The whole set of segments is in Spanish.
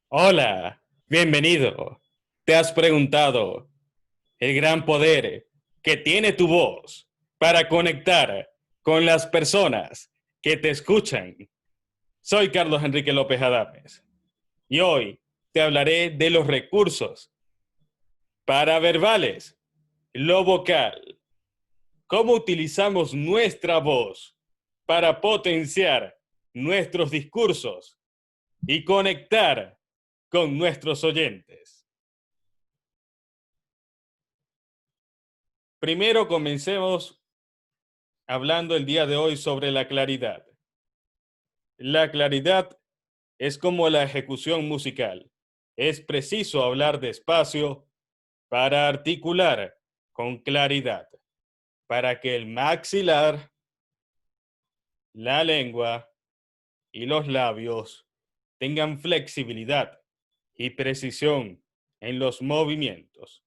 Hola, bienvenido. ¿Te has preguntado el gran poder que tiene tu voz para conectar con las personas que te escuchan? Soy Carlos Enrique López Adames y hoy te hablaré de los recursos paraverbales, lo vocal, cómo utilizamos nuestra voz para potenciar nuestros discursos y conectar con nuestros oyentes. Primero comencemos hablando el día de hoy sobre la claridad. La claridad es como la ejecución musical. Es preciso hablar despacio para articular con claridad, para que el maxilar, la lengua y los labios tengan flexibilidad y precisión en los movimientos.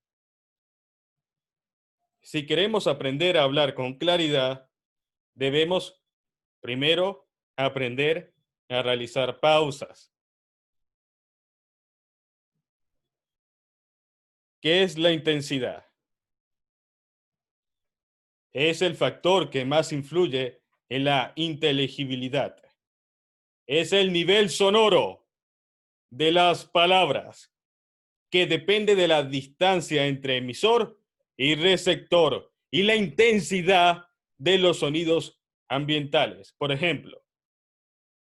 Si queremos aprender a hablar con claridad, debemos primero aprender a realizar pausas. ¿Qué es la intensidad? Es el factor que más influye en la inteligibilidad. Es el nivel sonoro de las palabras que depende de la distancia entre emisor y receptor y la intensidad de los sonidos ambientales. Por ejemplo,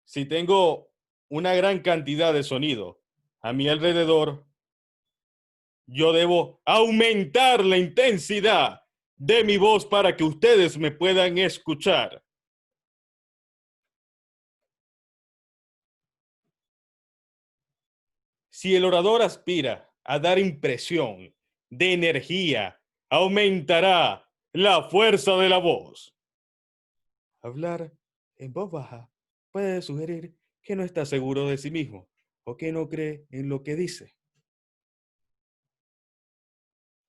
si tengo una gran cantidad de sonido a mi alrededor, yo debo aumentar la intensidad de mi voz para que ustedes me puedan escuchar. Si el orador aspira a dar impresión de energía, aumentará la fuerza de la voz. Hablar en voz baja puede sugerir que no está seguro de sí mismo o que no cree en lo que dice.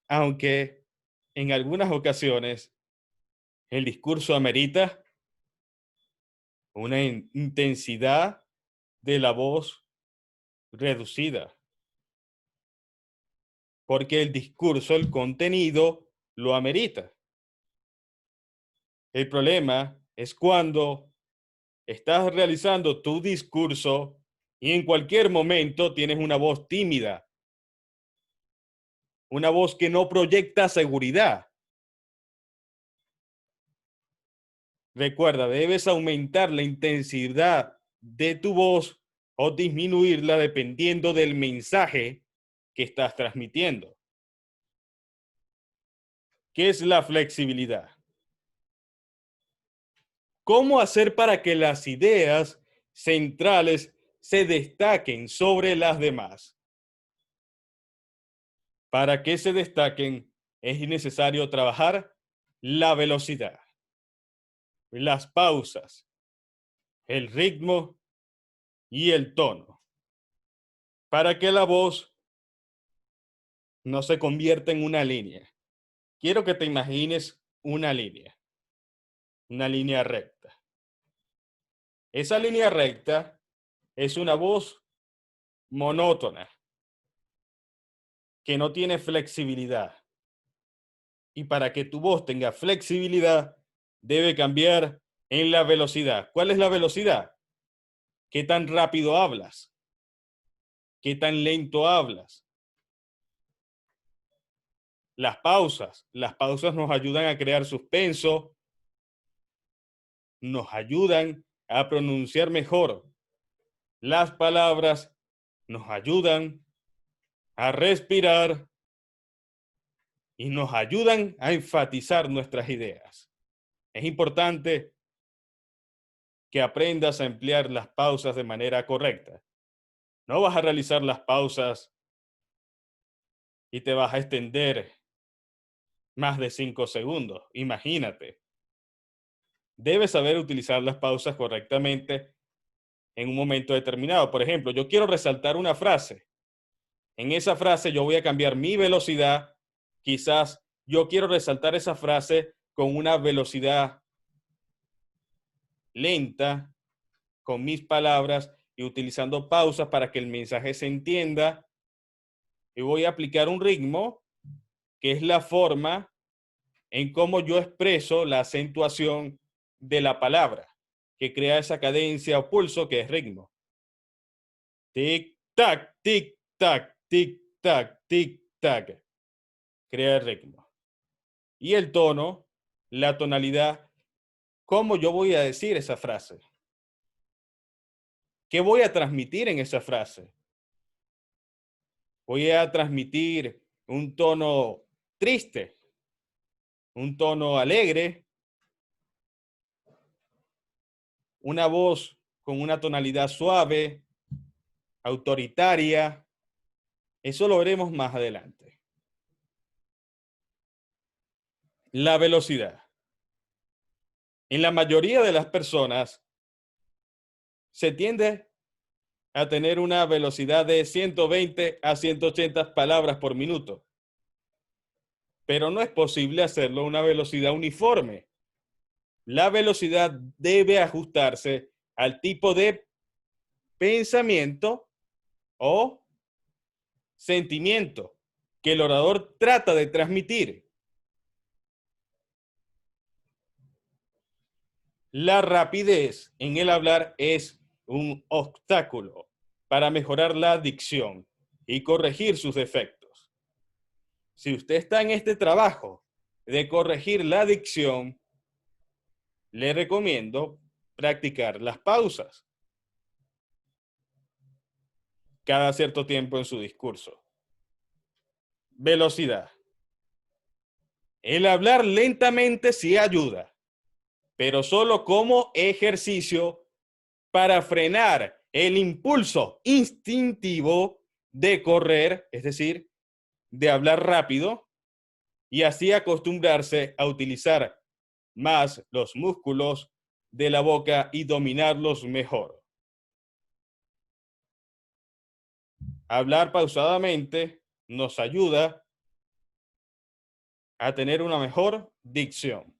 Aunque en algunas ocasiones el discurso amerita una intensidad de la voz reducida, porque el discurso, el contenido, lo amerita. El problema es cuando estás realizando tu discurso y en cualquier momento tienes una voz tímida, una voz que no proyecta seguridad. Recuerda, debes aumentar la intensidad de tu voz o disminuirla dependiendo del mensaje que estás transmitiendo. ¿Qué es la flexibilidad? ¿Cómo hacer para que las ideas centrales se destaquen sobre las demás? Para que se destaquen es necesario trabajar la velocidad, las pausas, el ritmo y el tono, para que la voz no se convierta en una línea. Quiero que te imagines una línea recta. Esa línea recta es una voz monótona, que no tiene flexibilidad. Y para que tu voz tenga flexibilidad, debe cambiar en la velocidad. ¿Cuál es la velocidad? ¿Qué tan rápido hablas? ¿Qué tan lento hablas? Las pausas nos ayudan a crear suspenso, nos ayudan a pronunciar mejor las palabras, nos ayudan a respirar y nos ayudan a enfatizar nuestras ideas. Es importante que aprendas a emplear las pausas de manera correcta. No vas a realizar las pausas y te vas a extender más de 5 segundos. Imagínate. Debes saber utilizar las pausas correctamente en un momento determinado. Por ejemplo, yo quiero resaltar una frase. En esa frase yo voy a cambiar mi velocidad. Quizás yo quiero resaltar esa frase con una velocidad lenta, con mis palabras, y utilizando pausas para que el mensaje se entienda. Y voy a aplicar un ritmo, que es la forma en cómo yo expreso la acentuación de la palabra, que crea esa cadencia o pulso que es ritmo. Tic, tac, tic, tac, tic, tac, tic, tac. Crea el ritmo. Y el tono, la tonalidad, cómo yo voy a decir esa frase. ¿Qué voy a transmitir en esa frase? Voy a transmitir un tono triste, un tono alegre, una voz con una tonalidad suave, autoritaria. Eso lo veremos más adelante. La velocidad. En la mayoría de las personas se tiende a tener una velocidad de 120 a 180 palabras por minuto. Pero no es posible hacerlo a una velocidad uniforme. La velocidad debe ajustarse al tipo de pensamiento o sentimiento que el orador trata de transmitir. La rapidez en el hablar es un obstáculo para mejorar la dicción y corregir sus defectos. Si usted está en este trabajo de corregir la dicción, le recomiendo practicar las pausas cada cierto tiempo en su discurso. Velocidad. El hablar lentamente sí ayuda, pero solo como ejercicio para frenar el impulso instintivo de correr, es decir, de hablar rápido, y así acostumbrarse a utilizar más los músculos de la boca y dominarlos mejor. Hablar pausadamente nos ayuda a tener una mejor dicción.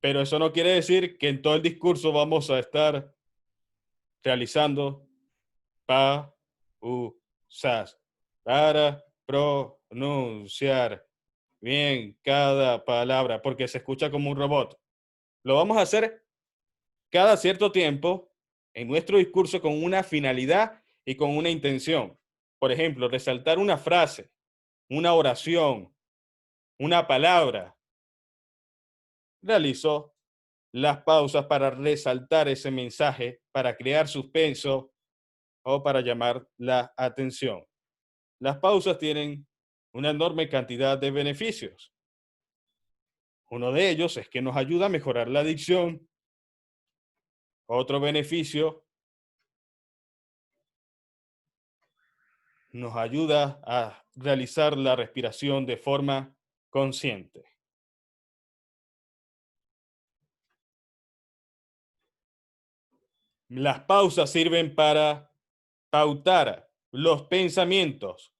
Pero eso no quiere decir que en todo el discurso vamos a estar realizando pausas para pronunciar bien cada palabra, porque se escucha como un robot. Lo vamos a hacer cada cierto tiempo en nuestro discurso con una finalidad y con una intención. Por ejemplo, resaltar una frase, una oración, una palabra. Realizo las pausas para resaltar ese mensaje, para crear suspenso o para llamar la atención. Las pausas tienen una enorme cantidad de beneficios. Uno de ellos es que nos ayuda a mejorar la dicción. Otro beneficio, nos ayuda a realizar la respiración de forma consciente. Las pausas sirven para pautar los pensamientos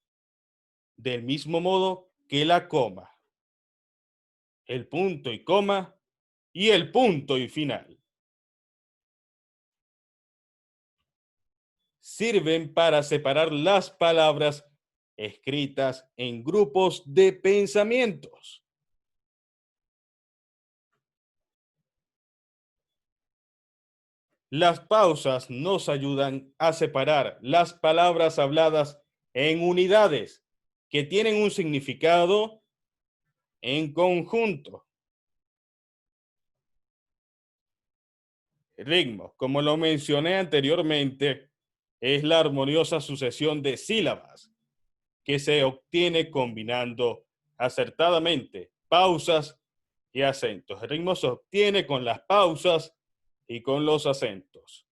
del mismo modo que la coma, el punto y coma y el punto y final. Sirven para separar las palabras escritas en grupos de pensamientos. Las pausas nos ayudan a separar las palabras habladas en unidades que tienen un significado en conjunto. Ritmo, como lo mencioné anteriormente, es la armoniosa sucesión de sílabas que se obtiene combinando acertadamente pausas y acentos. El ritmo se obtiene con las pausas y con los acentos.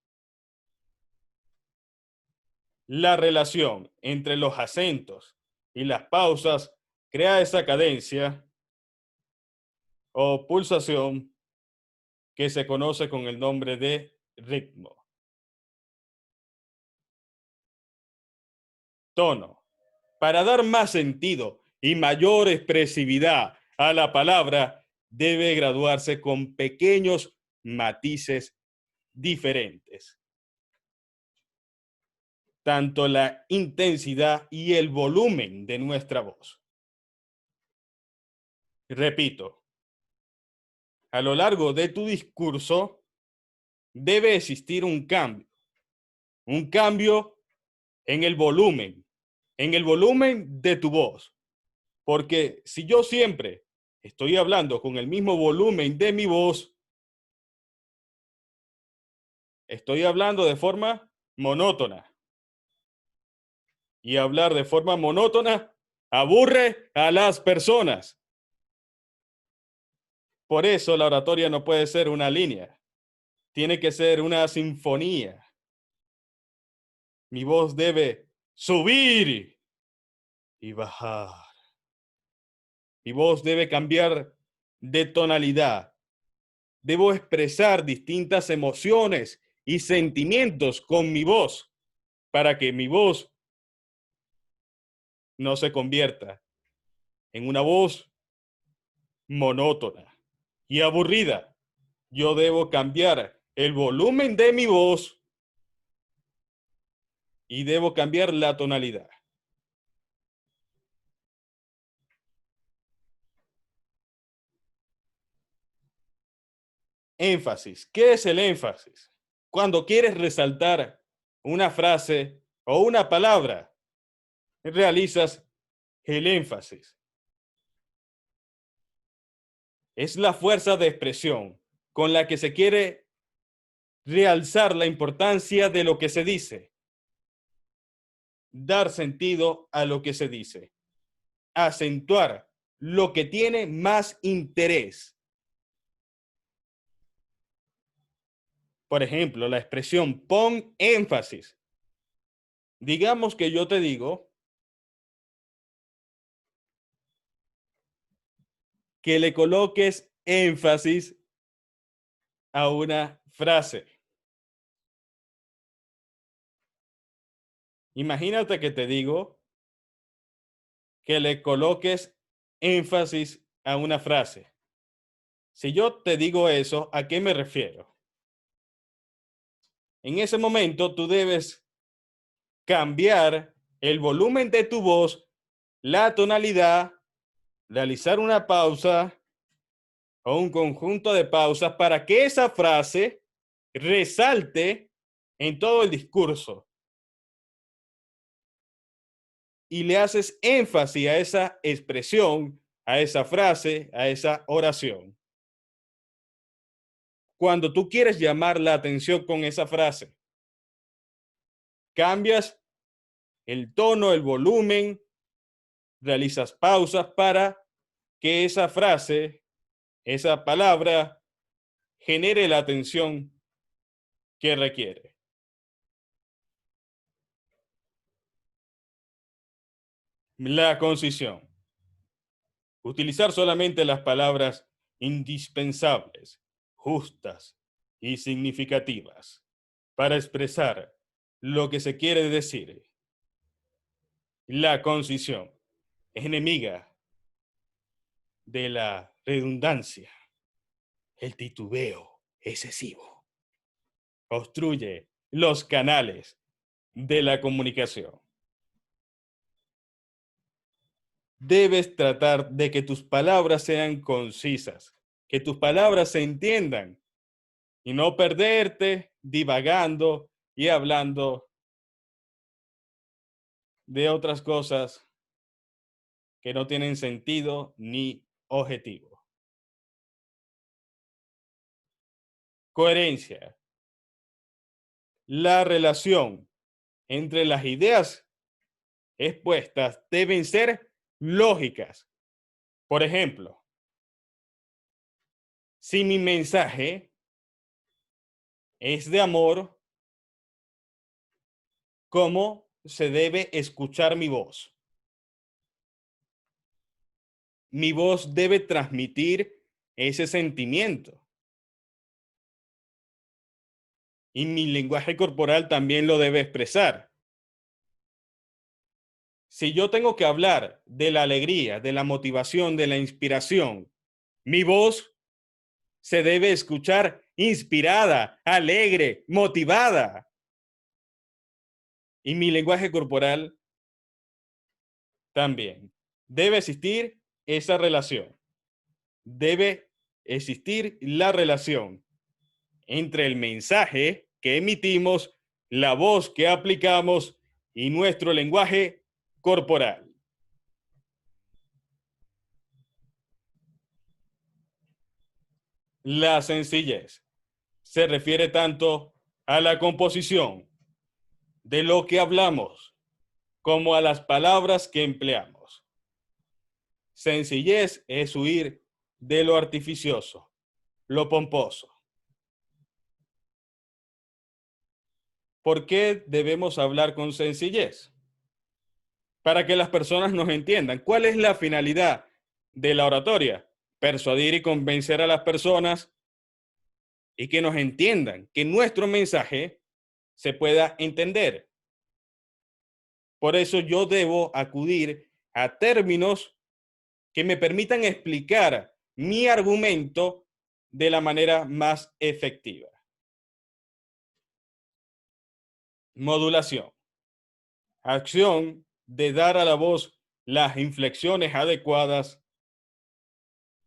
La relación entre los acentos y las pausas crea esa cadencia o pulsación que se conoce con el nombre de ritmo. Tono. Para dar más sentido y mayor expresividad a la palabra, debe graduarse con pequeños matices diferentes. tanto la intensidad y el volumen de nuestra voz. Repito, a lo largo de tu discurso debe existir un cambio en el volumen de tu voz. Porque si yo siempre estoy hablando con el mismo volumen de mi voz, estoy hablando de forma monótona. Y hablar de forma monótona aburre a las personas. Por eso la oratoria no puede ser una línea, tiene que ser una sinfonía. Mi voz debe subir y bajar. Mi voz debe cambiar de tonalidad. Debo expresar distintas emociones y sentimientos con mi voz para que mi voz no se convierta en una voz monótona y aburrida. Yo debo cambiar el volumen de mi voz y debo cambiar la tonalidad. Énfasis. ¿Qué es el énfasis? Cuando quieres resaltar una frase o una palabra, realizas el énfasis. Es la fuerza de expresión con la que se quiere realzar la importancia de lo que se dice, dar sentido a lo que se dice, acentuar lo que tiene más interés. Por ejemplo, la expresión pon énfasis. Digamos que yo te digo que le coloques énfasis a una frase. Imagínate que te digo que le coloques énfasis a una frase. Si yo te digo eso, ¿a qué me refiero? En ese momento tú debes cambiar el volumen de tu voz, la tonalidad, realizar una pausa o un conjunto de pausas para que esa frase resalte en todo el discurso. Y le haces énfasis a esa expresión, a esa frase, a esa oración. Cuando tú quieres llamar la atención con esa frase, cambias el tono, el volumen, realizas pausas para que esa frase, esa palabra, genere la atención que requiere. La concisión. Utilizar solamente las palabras indispensables, justas y significativas para expresar lo que se quiere decir. La concisión es enemiga de la redundancia, el titubeo excesivo. Obstruye los canales de la comunicación. Debes tratar de que tus palabras sean concisas, que tus palabras se entiendan y no perderte divagando y hablando de otras cosas que no tienen sentido ni objetivo. Coherencia. La relación entre las ideas expuestas deben ser lógicas. Por ejemplo, si mi mensaje es de amor, ¿cómo se debe escuchar mi voz? Mi voz debe transmitir ese sentimiento. Y mi lenguaje corporal también lo debe expresar. Si yo tengo que hablar de la alegría, de la motivación, de la inspiración, mi voz se debe escuchar inspirada, alegre, motivada. y mi lenguaje corporal también. Debe existir esa relación. Debe existir la relación entre el mensaje que emitimos, la voz que aplicamos y nuestro lenguaje corporal. La sencillez se refiere tanto a la composición de lo que hablamos como a las palabras que empleamos. Sencillez es huir de lo artificioso, lo pomposo. ¿Por qué debemos hablar con sencillez? Para que las personas nos entiendan. ¿Cuál es la finalidad de la oratoria? Persuadir y convencer a las personas y que nos entiendan, que nuestro mensaje se pueda entender. Por eso yo debo acudir a términos que me permitan explicar mi argumento de la manera más efectiva. Modulación. Acción de dar a la voz las inflexiones adecuadas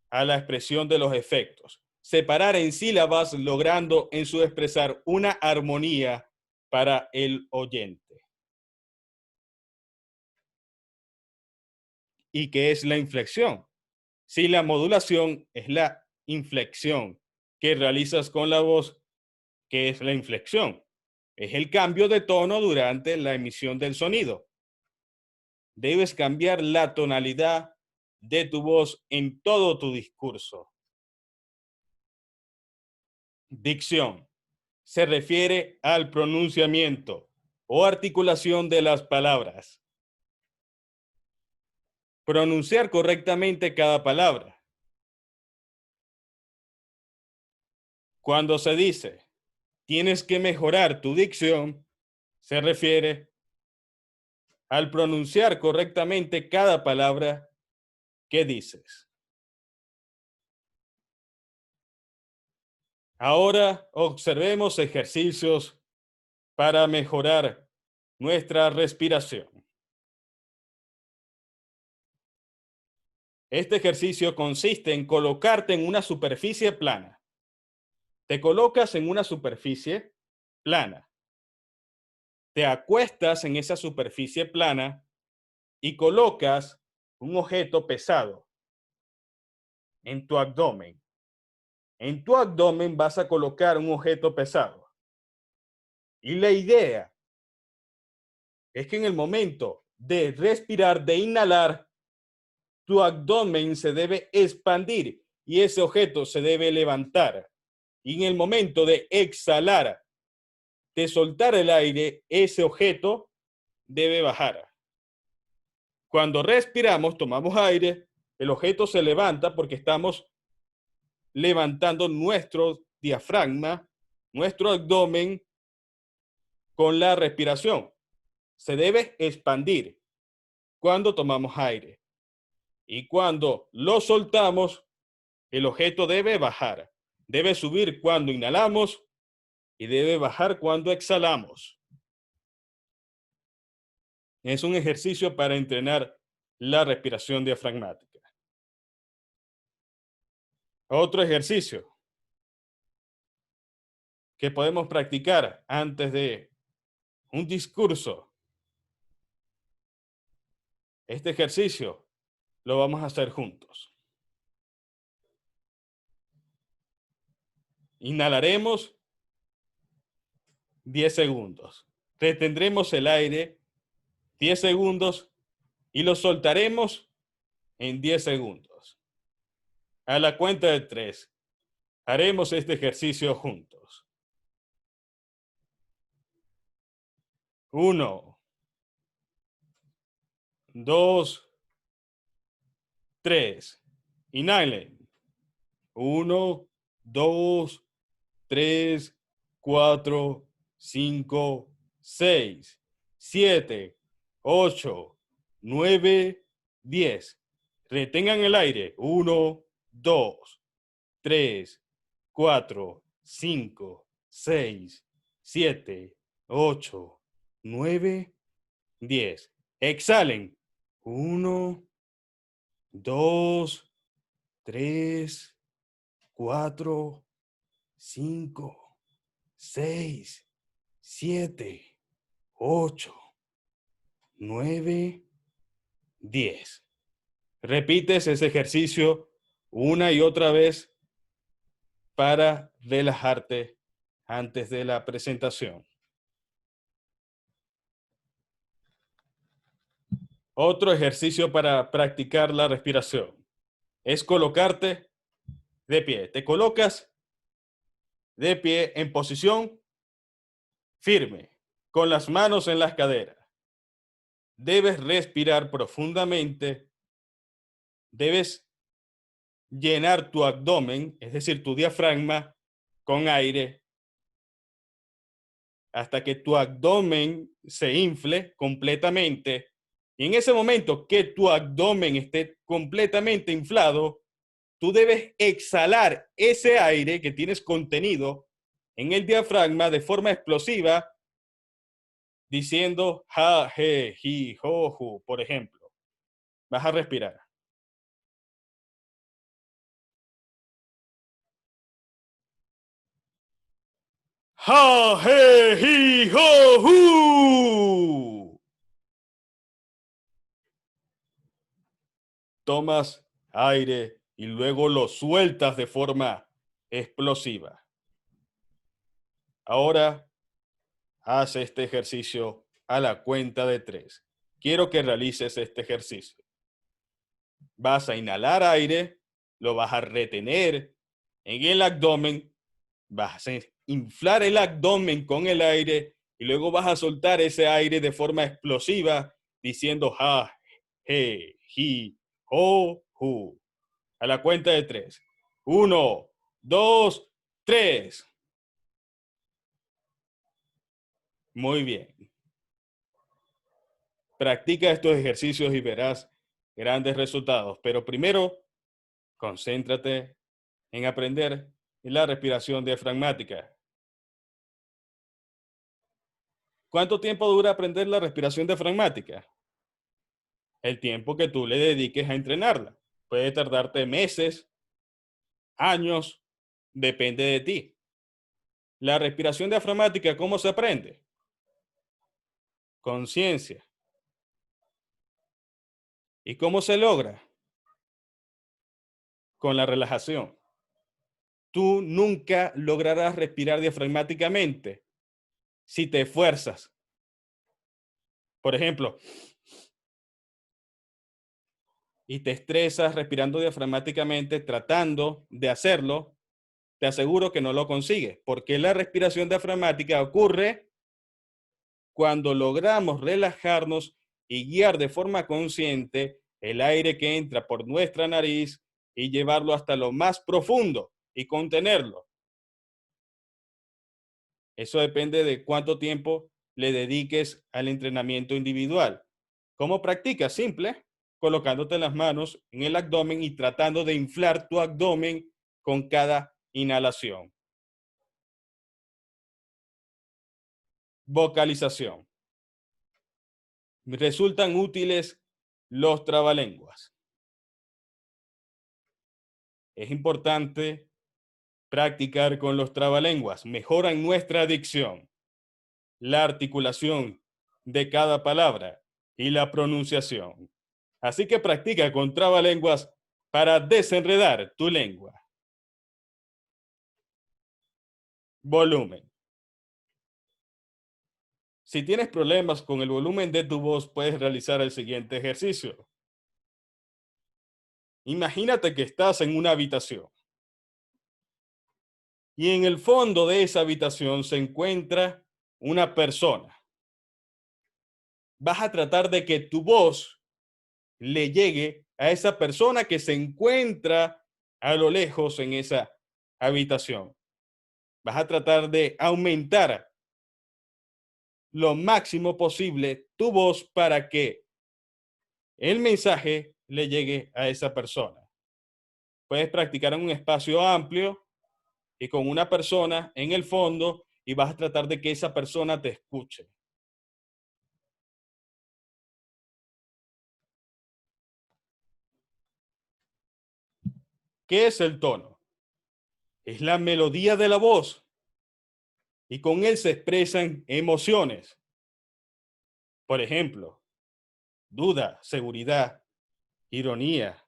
a la expresión de los efectos. Separar en sílabas logrando en su expresar una armonía para el oyente. ¿Y qué es la inflexión? Si la modulación es la inflexión que realizas con la voz, ¿qué es la inflexión? Es el cambio de tono durante la emisión del sonido. Debes cambiar la tonalidad de tu voz en todo tu discurso. Dicción. Se refiere al pronunciamiento o articulación de las palabras. Pronunciar correctamente cada palabra. Cuando se dice, tienes que mejorar tu dicción, se refiere al pronunciar correctamente cada palabra que dices. Ahora observemos ejercicios para mejorar nuestra respiración. Este ejercicio consiste en colocarte en una superficie plana. Te colocas en una superficie plana. Te acuestas en esa superficie plana y colocas un objeto pesado en tu abdomen. En tu abdomen vas a colocar un objeto pesado. Y la idea es que en el momento de respirar, de inhalar, tu abdomen se debe expandir y ese objeto se debe levantar. Y en el momento de exhalar, de soltar el aire, ese objeto debe bajar. Cuando respiramos, tomamos aire, el objeto se levanta porque estamos levantando nuestro diafragma, nuestro abdomen con la respiración. Se debe expandir cuando tomamos aire. Y cuando lo soltamos, el objeto debe bajar. Debe subir cuando inhalamos y debe bajar cuando exhalamos. Es un ejercicio para entrenar la respiración diafragmática. Otro ejercicio que podemos practicar antes de un discurso. Este ejercicio lo vamos a hacer juntos. Inhalaremos 10 segundos. Retendremos el aire 10 segundos y lo soltaremos en 10 segundos. A la cuenta de 3, haremos este ejercicio juntos. 1, 2, 3. Inhalen. 1, 2, 3, 4, 5, 6, 7, 8, 9, 10. Retengan el aire. 1, 2, 3, 4, 5, 6, 7, 8, 9, 10. Exhalen. 1, 2, 3, 4, 5, 6, 7, 8, 9, 10. Repites ese ejercicio una y otra vez para relajarte antes de la presentación. Otro ejercicio para practicar la respiración es colocarte de pie. Te colocas de pie en posición firme, con las manos en las caderas. Debes respirar profundamente. Debes llenar tu abdomen, es decir, tu diafragma, con aire hasta que tu abdomen se infle completamente. Y en ese momento que tu abdomen esté completamente inflado, tú debes exhalar ese aire que tienes contenido en el diafragma de forma explosiva, diciendo ja, je, ji, jo, ju, por ejemplo. Vas a respirar. Ja, je, ji, jo, ju. Tomas aire y luego lo sueltas de forma explosiva. Ahora haz este ejercicio a la cuenta de 3. Quiero que realices este ejercicio. Vas a inhalar aire, lo vas a retener en el abdomen, vas a inflar el abdomen con el aire y luego vas a soltar ese aire de forma explosiva diciendo ja, je, ji, ho, hu. A la cuenta de 3. 1, 2, 3. Muy bien. Practica estos ejercicios y verás grandes resultados. Pero primero, concéntrate en aprender la respiración diafragmática. ¿Cuánto tiempo dura aprender la respiración diafragmática? El tiempo que tú le dediques a entrenarla. Puede tardarte meses, años, depende de ti. La respiración diafragmática, ¿cómo se aprende? Conciencia. ¿Y cómo se logra? Con la relajación. Tú nunca lograrás respirar diafragmáticamente si te esfuerzas. Por ejemplo, y te estresas respirando diafragmáticamente, tratando de hacerlo, te aseguro que no lo consigues, porque la respiración diafragmática ocurre cuando logramos relajarnos y guiar de forma consciente el aire que entra por nuestra nariz y llevarlo hasta lo más profundo y contenerlo. Eso depende de cuánto tiempo le dediques al entrenamiento individual. ¿Cómo practicas? Simple, colocándote las manos en el abdomen y tratando de inflar tu abdomen con cada inhalación. Vocalización. Resultan útiles los trabalenguas. Es importante practicar con los trabalenguas. Mejoran nuestra dicción, la articulación de cada palabra y la pronunciación. Así que practica con trabalenguas para desenredar tu lengua. Volumen. Si tienes problemas con el volumen de tu voz, puedes realizar el siguiente ejercicio. Imagínate que estás en una habitación y en el fondo de esa habitación se encuentra una persona. Vas a tratar de que tu voz le llegue a esa persona que se encuentra a lo lejos en esa habitación. Vas a tratar de aumentar lo máximo posible tu voz para que el mensaje le llegue a esa persona. Puedes practicar en un espacio amplio y con una persona en el fondo y vas a tratar de que esa persona te escuche. ¿Qué es el tono? Es la melodía de la voz y con él se expresan emociones. Por ejemplo, duda, seguridad, ironía.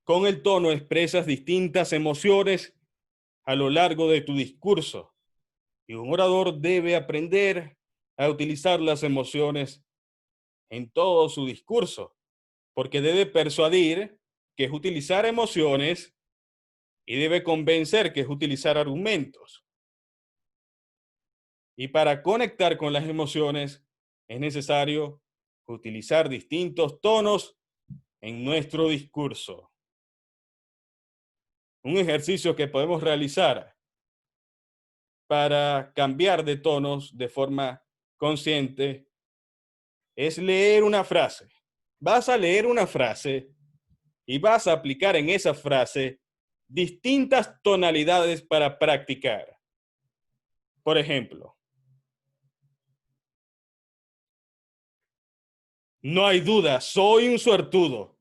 Con el tono expresas distintas emociones a lo largo de tu discurso y un orador debe aprender a utilizar las emociones en todo su discurso, porque debe persuadir, que es utilizar emociones, y debe convencer, que es utilizar argumentos. Y para conectar con las emociones es necesario utilizar distintos tonos en nuestro discurso. Un ejercicio que podemos realizar para cambiar de tonos de forma consciente es leer una frase. Vas a leer una frase y vas a aplicar en esa frase distintas tonalidades para practicar. Por ejemplo, no hay duda, soy un suertudo.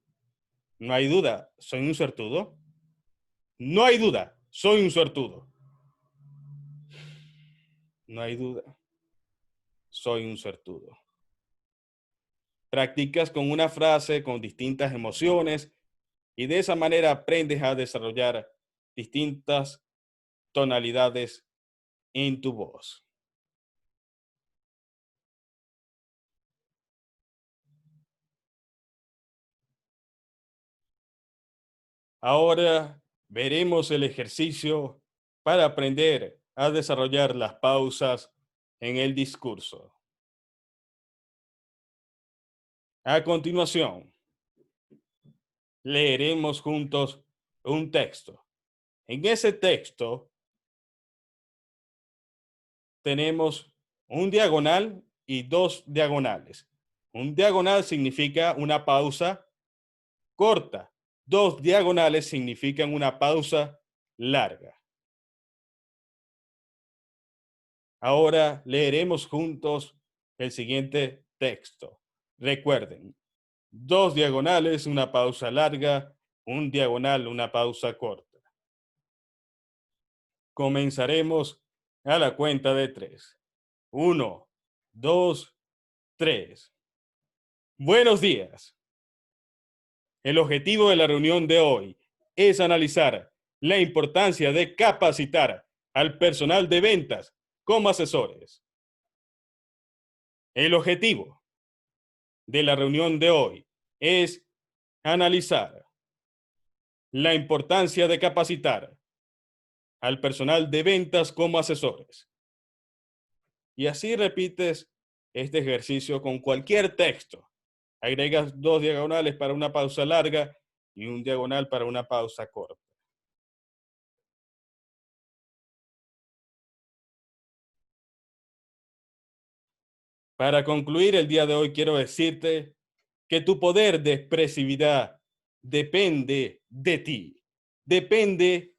No hay duda, soy un suertudo. No hay duda, soy un suertudo. No hay duda, soy un suertudo. Practicas con una frase con distintas emociones y de esa manera aprendes a desarrollar distintas tonalidades en tu voz. Ahora veremos el ejercicio para aprender a desarrollar las pausas en el discurso. A continuación, leeremos juntos un texto. En ese texto tenemos un diagonal y dos diagonales. Un diagonal significa una pausa corta. Dos diagonales significan una pausa larga. Ahora leeremos juntos el siguiente texto. Recuerden, dos diagonales, una pausa larga, un diagonal, una pausa corta. Comenzaremos a la cuenta de 3. 1, 2, 3. Buenos días. El objetivo de la reunión de hoy es analizar la importancia de capacitar al personal de ventas como asesores. El objetivo de la reunión de hoy es analizar la importancia de capacitar al personal de ventas como asesores. Y así repites este ejercicio con cualquier texto. Agregas dos diagonales para una pausa larga y un diagonal para una pausa corta. Para concluir el día de hoy, quiero decirte que tu poder de expresividad depende de ti. Depende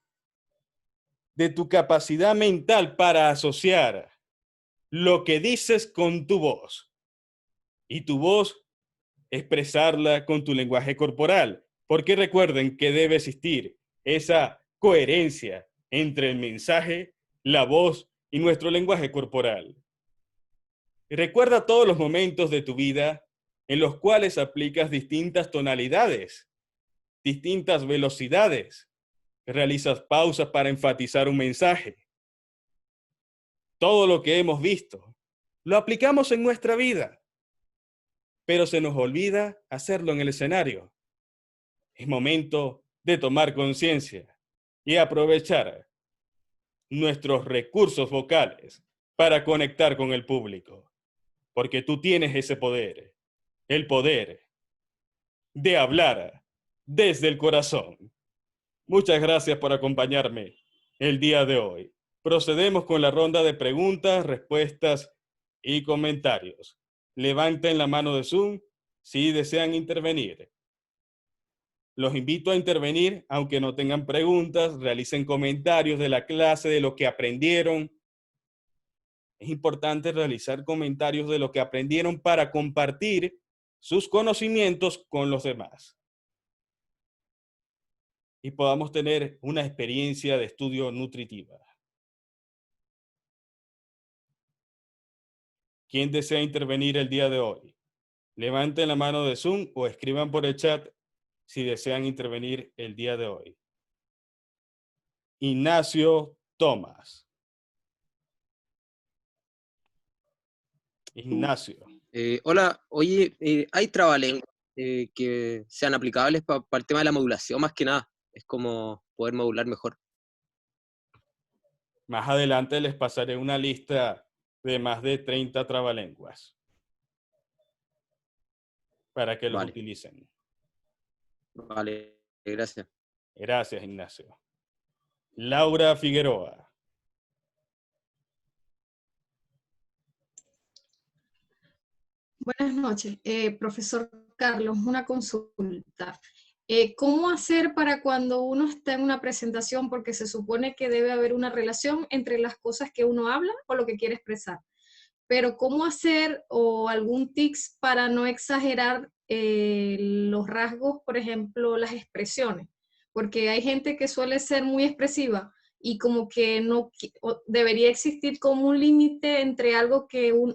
de tu capacidad mental para asociar lo que dices con tu voz. Y tu voz, expresarla con tu lenguaje corporal. Porque recuerden que debe existir esa coherencia entre el mensaje, la voz y nuestro lenguaje corporal. Y recuerda todos los momentos de tu vida en los cuales aplicas distintas tonalidades, distintas velocidades, realizas pausas para enfatizar un mensaje. Todo lo que hemos visto lo aplicamos en nuestra vida, pero se nos olvida hacerlo en el escenario. Es momento de tomar conciencia y aprovechar nuestros recursos vocales para conectar con el público, porque tú tienes ese poder, el poder de hablar desde el corazón. Muchas gracias por acompañarme el día de hoy. Procedemos con la ronda de preguntas, respuestas y comentarios. Levanten la mano de Zoom si desean intervenir. Los invito a intervenir, aunque no tengan preguntas, realicen comentarios de la clase, de lo que aprendieron. Es importante realizar comentarios de lo que aprendieron para compartir sus conocimientos con los demás. y podamos tener una experiencia de estudio nutritiva. ¿Quién desea intervenir el día de hoy? Levanten la mano de Zoom o escriban por el chat si desean intervenir el día de hoy. Ignacio Tomás. Ignacio. Hola, oye, ¿hay trabalenguas que sean aplicables para el tema de la modulación más que nada? Es como poder modular mejor. Más adelante les pasaré una lista de más de 30 trabalenguas para que los Vale, utilicen. vale, gracias. Gracias, Ignacio. Laura Figueroa. Buenas noches, profesor Carlos, una consulta. ¿Cómo hacer para cuando uno está en una presentación, porque se supone que debe haber una relación entre las cosas que uno habla o lo que quiere expresar? Pero ¿cómo hacer o algún tips para no exagerar los rasgos, por ejemplo, las expresiones? Porque hay gente que suele ser muy expresiva y como que no debería existir como un límite entre algo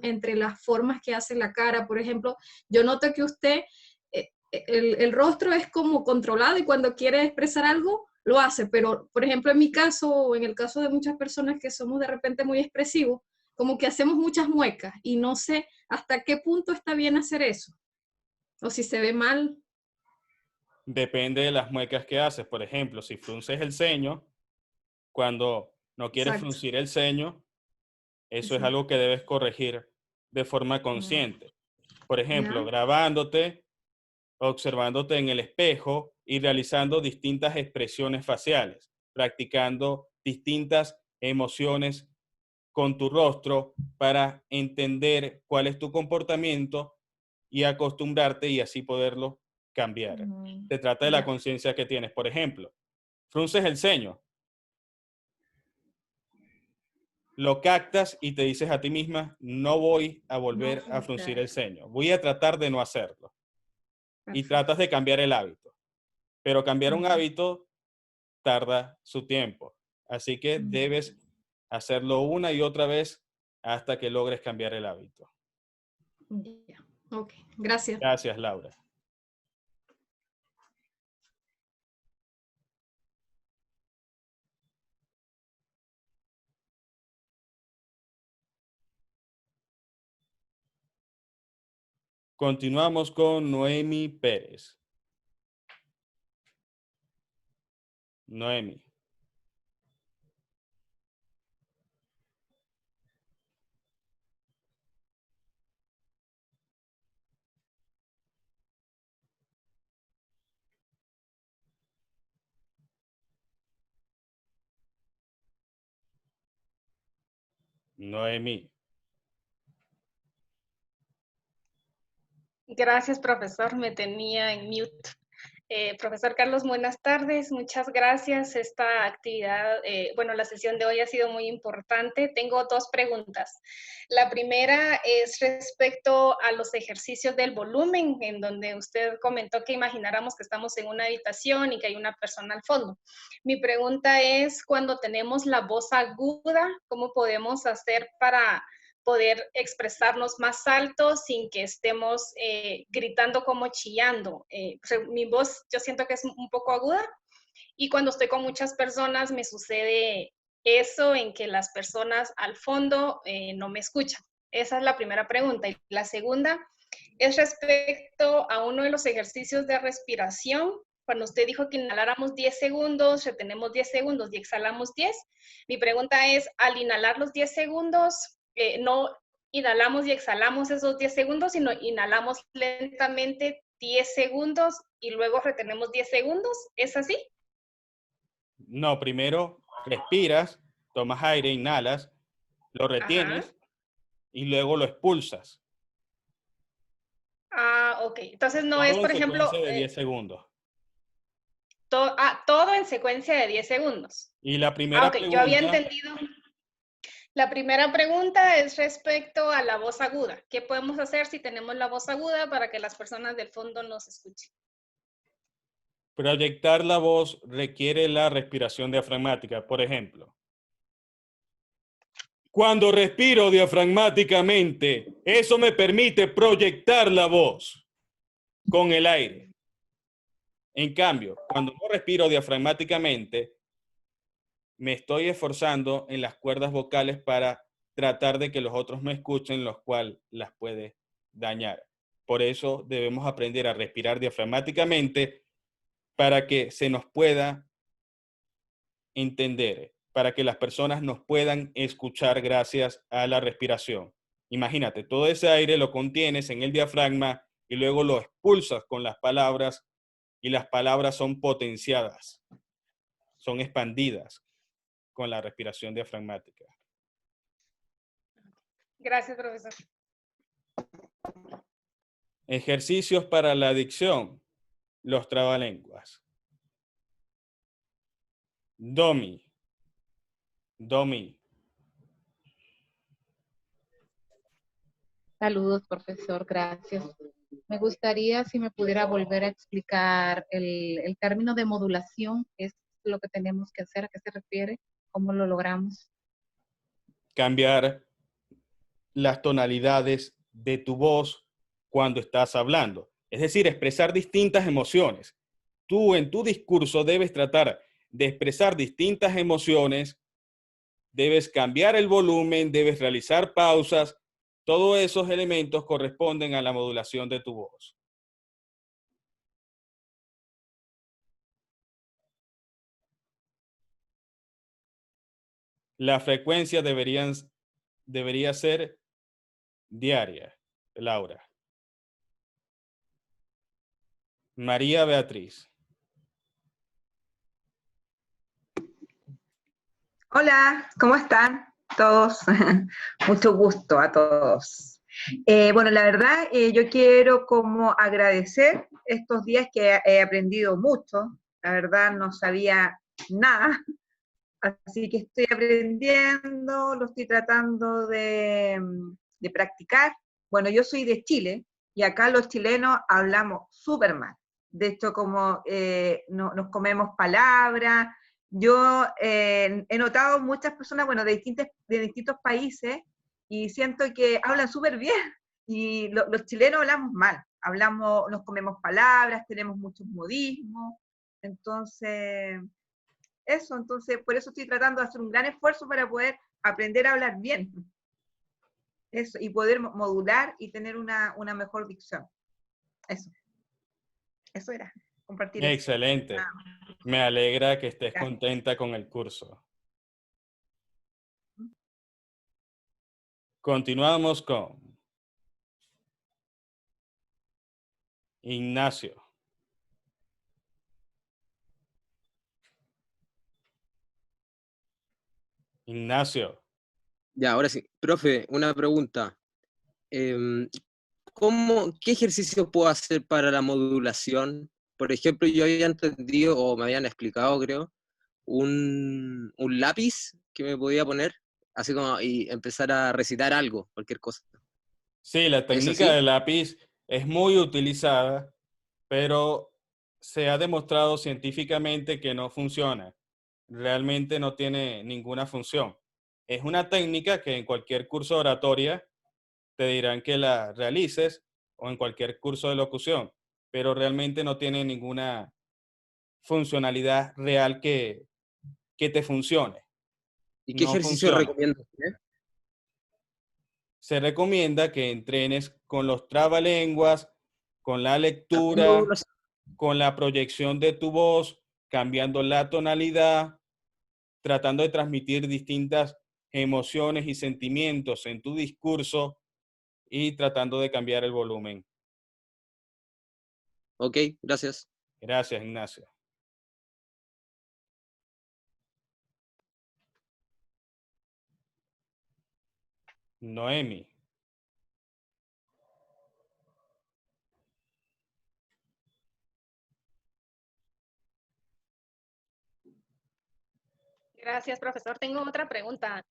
entre las formas que hace la cara. Por ejemplo, yo noto que usted, el rostro es como controlado y cuando quiere expresar algo, lo hace. Pero, por ejemplo, en mi caso o en el caso de muchas personas que somos de repente muy expresivos, como que hacemos muchas muecas y no sé hasta qué punto está bien hacer eso. O si se ve mal. Depende de las muecas que haces. Por ejemplo, si frunces el ceño, cuando no quieres Exacto. fruncir el ceño, eso es Exacto. algo que debes corregir de forma consciente. Por ejemplo, ¿Ya? grabándote, observándote en el espejo y realizando distintas expresiones faciales, practicando distintas emociones con tu rostro para entender cuál es tu comportamiento y acostumbrarte y así poderlo cambiar. Se trata de la Ya. conciencia que tienes. Por ejemplo, frunces el ceño, lo captas y te dices a ti misma, no voy a No, volver a ok. fruncir el ceño, voy a tratar de no hacerlo. Y Perfecto. tratas de cambiar el hábito. Pero cambiar un hábito tarda su tiempo. Así que debes hacerlo una y otra vez hasta que logres cambiar el hábito. Ya. Ok, gracias. Gracias, Laura. Continuamos con Noemi Pérez. Noemi. Noemi. Gracias, profesor. Me tenía en mute. Profesor Carlos, buenas tardes. Muchas gracias. Esta actividad, bueno, la sesión de hoy ha sido muy importante. Tengo dos preguntas. La primera es respecto a los ejercicios del volumen, en donde usted comentó que imagináramos que estamos en una habitación y que hay una persona al fondo. Mi pregunta es, cuando tenemos la voz aguda, ¿cómo podemos hacer para poder expresarnos más alto sin que estemos gritando como chillando? Mi voz yo siento que es un poco aguda y cuando estoy con muchas personas me sucede eso, en que las personas al fondo no me escuchan. Esa es la primera pregunta. Y la segunda es respecto a uno de los ejercicios de respiración. Cuando usted dijo que inhaláramos 10 segundos, retenemos 10 segundos y exhalamos 10, mi pregunta es, al inhalar los 10 segundos, no inhalamos y exhalamos esos 10 segundos, sino inhalamos lentamente 10 segundos y luego retenemos 10 segundos. ¿Es así? No, primero respiras, tomas aire, inhalas, lo Ajá. retienes y luego lo expulsas. Ah, ok. Entonces no es, Todo en por ejemplo, secuencia de 10 segundos. todo en secuencia de 10 segundos. Y la Ah, primera ok. Yo había pregunta, entendido. La primera pregunta es respecto a la voz aguda. ¿Qué podemos hacer si tenemos la voz aguda para que las personas del fondo nos escuchen? Proyectar la voz requiere la respiración diafragmática. Por ejemplo, cuando respiro diafragmáticamente, eso me permite proyectar la voz con el aire. En cambio, cuando no respiro diafragmáticamente, me estoy esforzando en las cuerdas vocales para tratar de que los otros me escuchen, los cuales las puede dañar. Por eso debemos aprender a respirar diafragmáticamente para que se nos pueda entender, para que las personas nos puedan escuchar gracias a la respiración. Imagínate, todo ese aire lo contienes en el diafragma y luego lo expulsas con las palabras y las palabras son potenciadas, son expandidas con la respiración diafragmática. Gracias, profesor. Ejercicios para la dicción, los trabalenguas. Domi. Domi. Saludos, profesor, gracias. Me gustaría si me pudiera volver a explicar el término de modulación, qué es lo que tenemos que hacer, a qué se refiere, cómo lo logramos. Cambiar las tonalidades de tu voz cuando estás hablando. Es decir, expresar distintas emociones. Tú en tu discurso debes tratar de expresar distintas emociones, debes cambiar el volumen, debes realizar pausas. Todos esos elementos corresponden a la modulación de tu voz. La frecuencia debería ser diaria, Laura. María Beatriz. Hola, ¿cómo están todos? Mucho gusto a todos. Bueno, la verdad, yo quiero como agradecer estos días que he aprendido mucho. La verdad, no sabía nada, así que estoy aprendiendo, lo estoy tratando de practicar. Bueno, yo soy de Chile y acá los chilenos hablamos súper mal. De hecho, como nos comemos palabras. Yo he notado muchas personas, bueno, de distintos países y siento que hablan súper bien y los chilenos hablamos mal, nos comemos palabras, tenemos muchos modismos, entonces, entonces por eso estoy tratando de hacer un gran esfuerzo para poder aprender a hablar bien, eso, y poder modular y tener una mejor dicción, eso era, compartir eso. Excelente. Me alegra que estés contenta con el curso. Continuamos con Ignacio. Ignacio. Ya, ahora sí. Profe, una pregunta. ¿Qué ejercicio puedo hacer para la modulación? Por ejemplo, yo había entendido, o me habían explicado, creo, un lápiz que me podía poner, así como, y empezar a recitar algo, cualquier cosa. Sí, la técnica del lápiz es muy utilizada, pero se ha demostrado científicamente que no funciona. Realmente no tiene ninguna función. Es una técnica que en cualquier curso de oratoria te dirán que la realices o en cualquier curso de locución, pero realmente no tiene ninguna funcionalidad real que te funcione. ¿Y qué ejercicio recomiendas? Se recomienda que entrenes con los trabalenguas, con la lectura, con la proyección de tu voz, cambiando la tonalidad, tratando de transmitir distintas emociones y sentimientos en tu discurso y tratando de cambiar el volumen. Ok, gracias. Gracias, Ignacio. Noemi. Gracias, profesor. Tengo otra pregunta.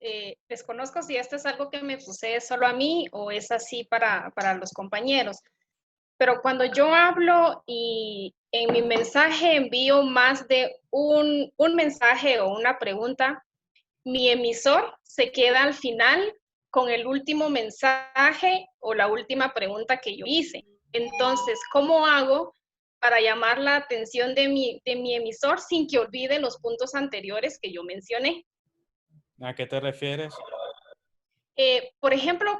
Desconozco si esto es algo que me sucede solo a mí o es así para los compañeros. pero cuando yo hablo y en mi mensaje envío más de un mensaje o una pregunta, mi emisor se queda al final con el último mensaje o la última pregunta que yo hice. Entonces, ¿cómo hago para llamar la atención de mi emisor sin que olvide los puntos anteriores que yo mencioné? ¿A qué te refieres? Por ejemplo,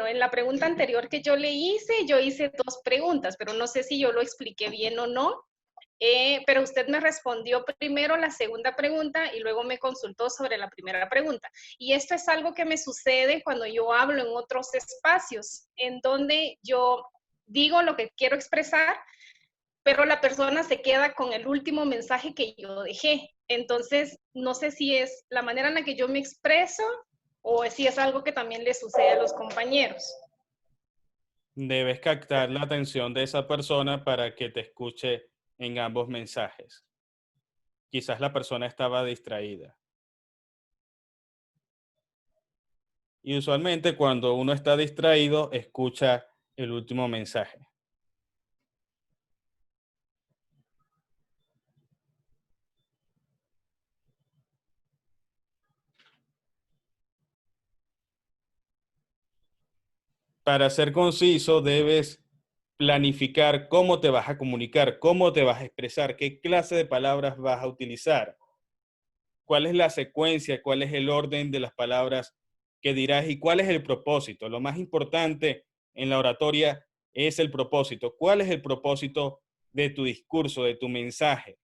en la pregunta anterior que yo le hice, yo hice 2 preguntas, pero no sé si yo lo expliqué bien o no. Pero usted me respondió primero la segunda pregunta y luego me consultó sobre la primera pregunta. Y esto es algo que me sucede cuando yo hablo en otros espacios, en donde yo digo lo que quiero expresar, pero la persona se queda con el último mensaje que yo dejé. Entonces, no sé si es la manera en la que yo me expreso o si es algo que también le sucede a los compañeros. Debes captar la atención de esa persona para que te escuche en ambos mensajes. Quizás la persona estaba distraída. Y usualmente cuando uno está distraído, escucha el último mensaje. Para ser conciso, debes planificar cómo te vas a comunicar, cómo te vas a expresar, qué clase de palabras vas a utilizar, cuál es la secuencia, cuál es el orden de las palabras que dirás y cuál es el propósito. Lo más importante en la oratoria es el propósito. ¿Cuál es el propósito de tu discurso, de tu mensaje?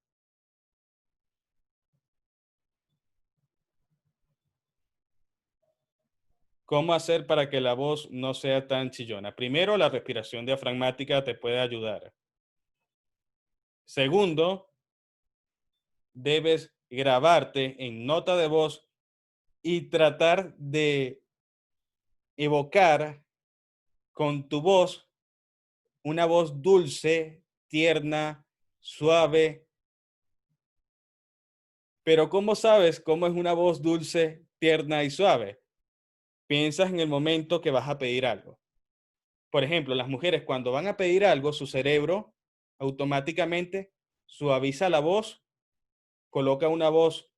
¿Cómo hacer para que la voz no sea tan chillona? Primero, la respiración diafragmática te puede ayudar. Segundo, debes grabarte en nota de voz y tratar de evocar con tu voz una voz dulce, tierna, suave. Pero ¿cómo sabes cómo es una voz dulce, tierna y suave? Piensas en el momento que vas a pedir algo. Por ejemplo, las mujeres cuando van a pedir algo, su cerebro automáticamente suaviza la voz, coloca una voz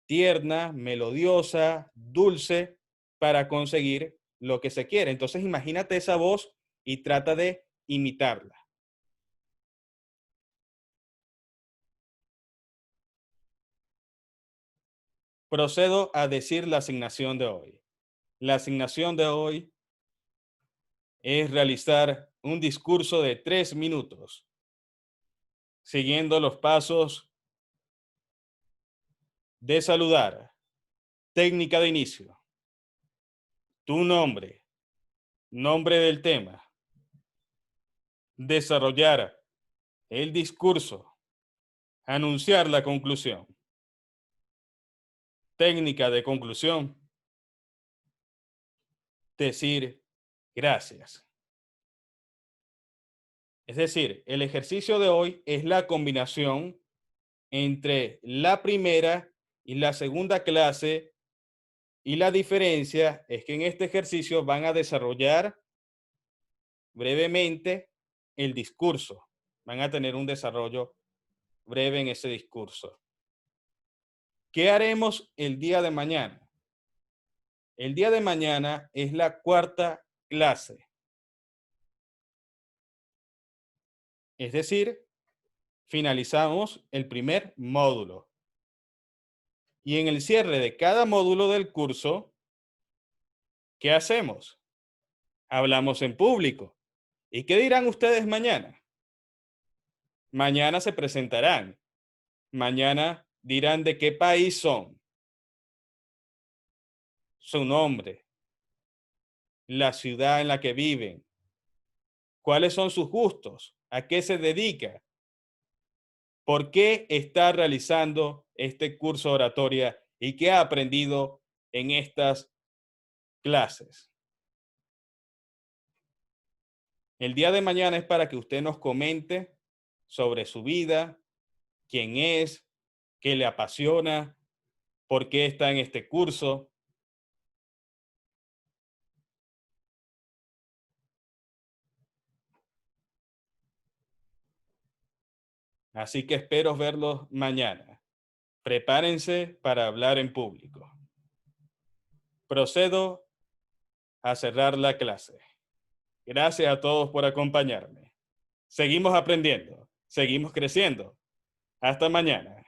tierna, melodiosa, dulce, para conseguir lo que se quiere. Entonces imagínate esa voz y trata de imitarla. Procedo a decir la asignación de hoy. La asignación de hoy es realizar un discurso de 3 minutos, siguiendo los pasos de saludar, técnica de inicio, tu nombre, nombre del tema, desarrollar el discurso, anunciar la conclusión, técnica de conclusión, decir gracias. Es decir, el ejercicio de hoy es la combinación entre la primera y la segunda clase y la diferencia es que en este ejercicio van a desarrollar brevemente el discurso. Van a tener un desarrollo breve en ese discurso. ¿Qué haremos el día de mañana? El día de mañana es la cuarta clase. Es decir, finalizamos el primer módulo. Y en el cierre de cada módulo del curso, ¿qué hacemos? Hablamos en público. ¿Y qué dirán ustedes mañana? Mañana se presentarán. Mañana dirán de qué país son, su nombre, la ciudad en la que viven, cuáles son sus gustos, a qué se dedica, por qué está realizando este curso de oratoria y qué ha aprendido en estas clases. El día de mañana es para que usted nos comente sobre su vida, quién es, qué le apasiona, por qué está en este curso. Así que espero verlos mañana. Prepárense para hablar en público. Procedo a cerrar la clase. Gracias a todos por acompañarme. Seguimos aprendiendo, seguimos creciendo. Hasta mañana.